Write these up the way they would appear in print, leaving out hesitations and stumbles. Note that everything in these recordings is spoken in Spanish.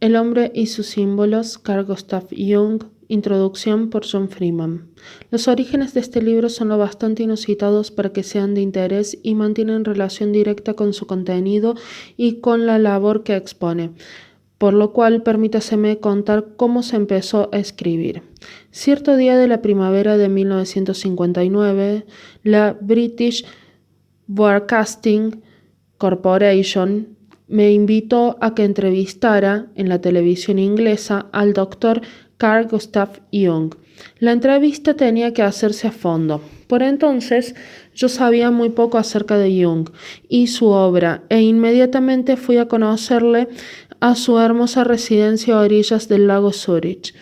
El hombre y sus símbolos, Carl Gustav Jung, introducción por John Freeman. Los orígenes de este libro son lo bastante inusitados para que sean de interés y mantienen relación directa con su contenido y con la labor que expone, por lo cual permítaseme contar cómo se empezó a escribir. Cierto día de la primavera de 1959, la British Broadcasting Corporation me invitó a que entrevistara en la televisión inglesa al doctor Carl Gustav Jung. La entrevista tenía que hacerse a fondo. Por entonces yo sabía muy poco acerca de Jung y su obra e inmediatamente fui a conocerle a su hermosa residencia a orillas del lago Zurich.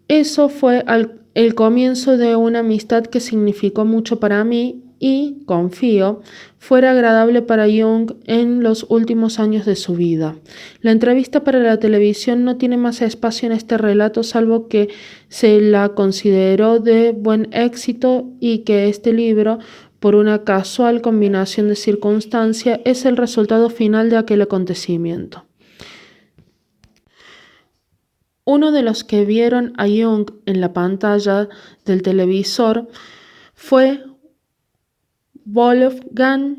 Eso fue el comienzo de una amistad que significó mucho para mí y, confío, fuera agradable para Jung en los últimos años de su vida. La entrevista para la televisión no tiene más espacio en este relato, salvo que se la consideró de buen éxito y que este libro, por una casual combinación de circunstancias, es el resultado final de aquel acontecimiento. Uno de los que vieron a Jung en la pantalla del televisor fue Wolfgang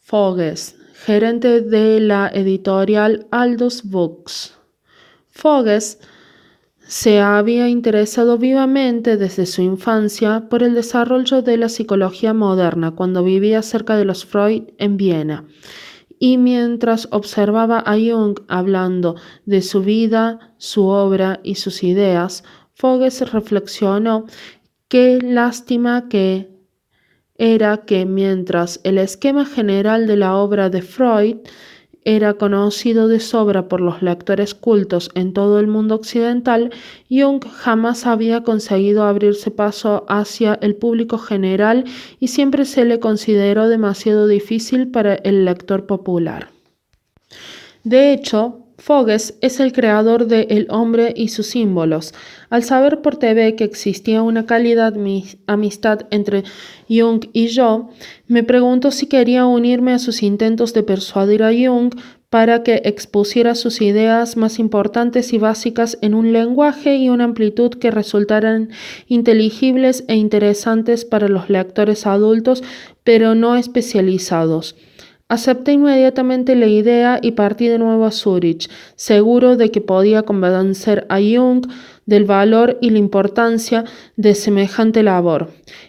Voges, gerente de la editorial Aldous Books. Voges se había interesado vivamente desde su infancia por el desarrollo de la psicología moderna cuando vivía cerca de los Freud en Viena. Y mientras observaba a Jung hablando de su vida, su obra y sus ideas, Voges reflexionó qué lástima que era que mientras el esquema general de la obra de Freud era conocido de sobra por los lectores cultos en todo el mundo occidental, Jung jamás había conseguido abrirse paso hacia el público general y siempre se le consideró demasiado difícil para el lector popular. De hecho, Voges es el creador de El hombre y sus símbolos. Al saber por TV que existía una cálida amistad entre Jung y yo, me preguntó si quería unirme a sus intentos de persuadir a Jung para que expusiera sus ideas más importantes y básicas en un lenguaje y una amplitud que resultaran inteligibles e interesantes para los lectores adultos, pero no especializados. Acepté inmediatamente la idea y partí de nuevo a Zúrich, seguro de que podía convencer a Jung del valor y la importancia de semejante labor.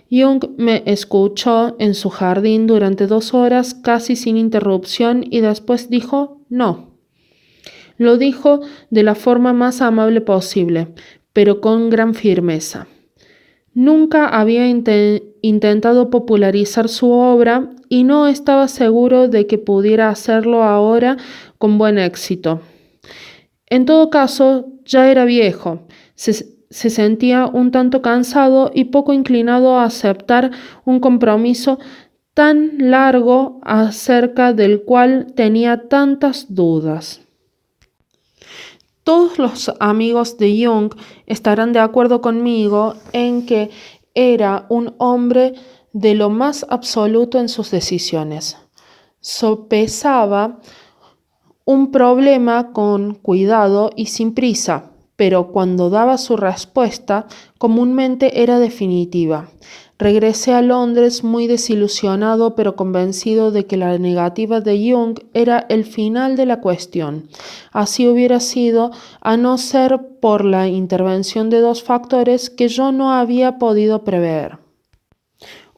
Jung me escuchó en su jardín durante 2 horas casi sin interrupción y después dijo no. Lo dijo de la forma más amable posible, pero con gran firmeza. Nunca había intentado popularizar su obra y no estaba seguro de que pudiera hacerlo ahora con buen éxito. En todo caso, ya era viejo, se sentía un tanto cansado y poco inclinado a aceptar un compromiso tan largo acerca del cual tenía tantas dudas. Todos los amigos de Jung estarán de acuerdo conmigo en que era un hombre de lo más absoluto en sus decisiones. Sopesaba un problema con cuidado y sin prisa, pero cuando daba su respuesta, comúnmente era definitiva. Regresé a Londres muy desilusionado, pero convencido de que la negativa de Jung era el final de la cuestión. Así hubiera sido, a no ser por la intervención de 2 factores que yo no había podido prever.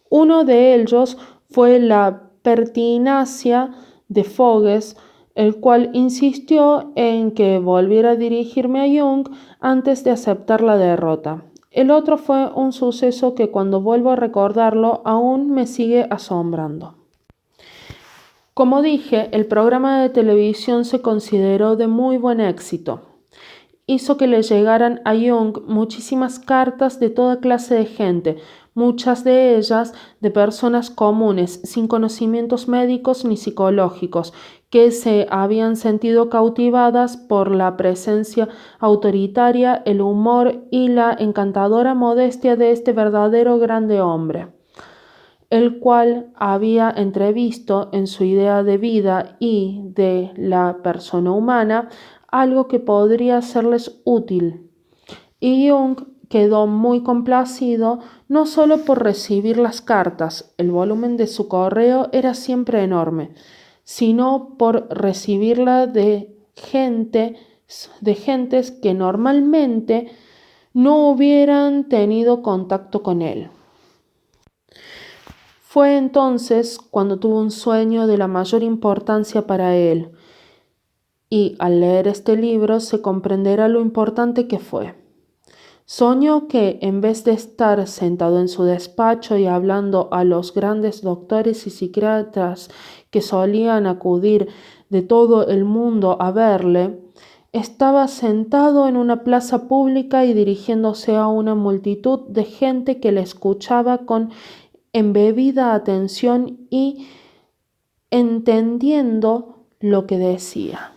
Uno de ellos fue la pertinacia de Voges, el cual insistió en que volviera a dirigirme a Jung antes de aceptar la derrota. El otro fue un suceso que cuando vuelvo a recordarlo aún me sigue asombrando. Como dije, el programa de televisión se consideró de muy buen éxito. Hizo que le llegaran a Jung muchísimas cartas de toda clase de gente, muchas de ellas de personas comunes, sin conocimientos médicos ni psicológicos, que se habían sentido cautivadas por la presencia autoritaria, el humor y la encantadora modestia de este verdadero grande hombre. el cual había entrevisto en su idea de vida y de la persona humana algo que podría serles útil. Y Jung quedó muy complacido no solo por recibir las cartas, el volumen de su correo era siempre enorme, sino por recibirla de gentes que normalmente no hubieran tenido contacto con él. Fue entonces cuando tuvo un sueño de la mayor importancia para él, y al leer este libro se comprenderá lo importante que fue. Soñó que, en vez de estar sentado en su despacho y hablando a los grandes doctores y psiquiatras que solían acudir de todo el mundo a verle, estaba sentado en una plaza pública y dirigiéndose a una multitud de gente que le escuchaba con embebida atención y entendiendo lo que decía.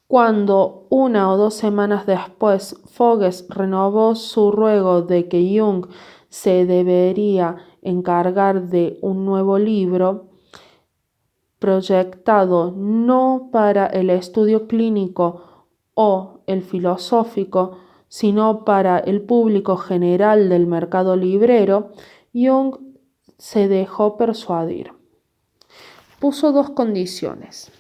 Cuando 1 o 2 semanas después Fogges renovó su ruego de que Jung se debería encargar de un nuevo libro, proyectado no para el estudio clínico o el filosófico, sino para el público general del mercado librero, Jung se dejó persuadir. Puso 2 condiciones.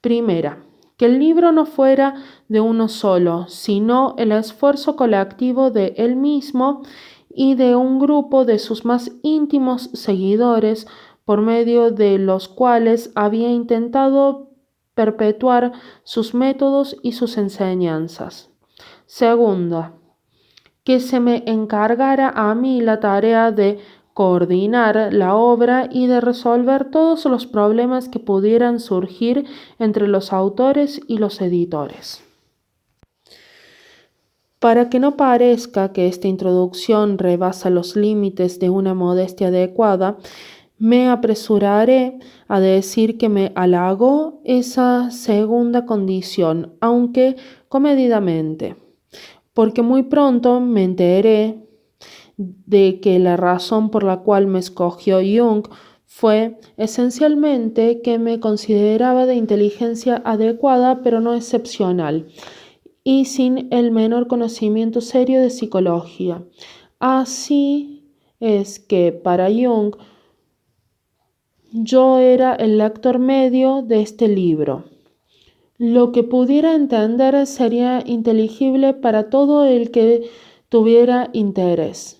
Primera, que el libro no fuera de uno solo, sino el esfuerzo colectivo de él mismo y de un grupo de sus más íntimos seguidores, por medio de los cuales había intentado perpetuar sus métodos y sus enseñanzas. Segunda, que se me encargara a mí la tarea de coordinar la obra y de resolver todos los problemas que pudieran surgir entre los autores y los editores. Para que no parezca que esta introducción rebasa los límites de una modestia adecuada, me apresuraré a decir que me halagó esa segunda condición, aunque comedidamente, porque muy pronto me enteré de que la razón por la cual me escogió Jung fue esencialmente que me consideraba de inteligencia adecuada pero no excepcional y sin el menor conocimiento serio de psicología. Así es que para Jung yo era el lector medio de este libro. Lo que pudiera entender sería inteligible para todo el que tuviera interés.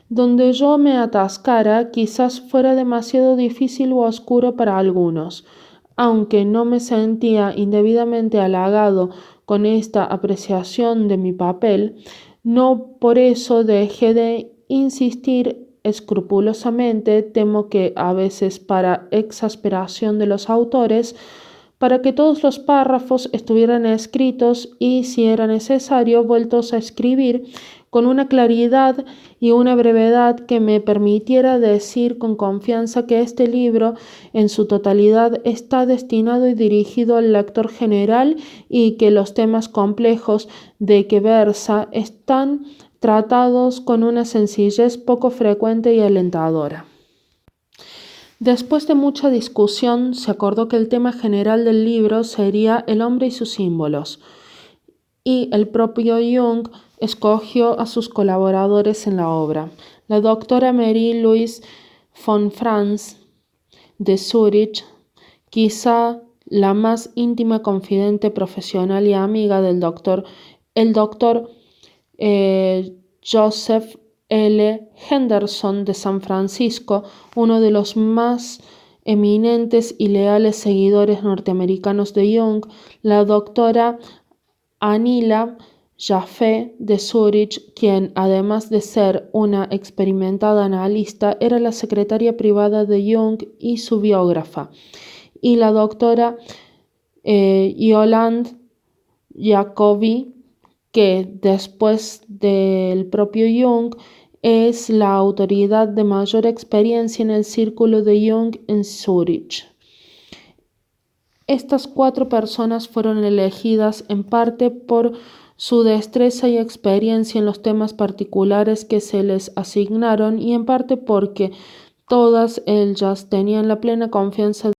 Donde yo me atascara, quizás fuera demasiado difícil o oscuro para algunos. Aunque no me sentía indebidamente halagado con esta apreciación de mi papel, no por eso dejé de insistir escrupulosamente, temo que a veces para exasperación de los autores, para que todos los párrafos estuvieran escritos y, si era necesario, vueltos a escribir con una claridad y una brevedad que me permitiera decir con confianza que este libro en su totalidad está destinado y dirigido al lector general y que los temas complejos de que versa están tratados con una sencillez poco frecuente y alentadora. Después de mucha discusión, se acordó que el tema general del libro sería el hombre y sus símbolos, y el propio Jung escogió a sus colaboradores en la obra. La doctora Marie-Louise von Franz de Zúrich, quizá la más íntima confidente profesional y amiga del doctor, el doctor Joseph L. Henderson de San Francisco, uno de los más eminentes y leales seguidores norteamericanos de Jung, la doctora Anila Jaffe de Zúrich, quien, además de ser una experimentada analista, era la secretaria privada de Jung y su biógrafa, y la doctora Yolande Jacobi, que después del propio Jung es la autoridad de mayor experiencia en el círculo de Jung en Zúrich. Estas 4 personas fueron elegidas en parte por su destreza y experiencia en los temas particulares que se les asignaron y en parte porque todas ellas tenían la plena confianza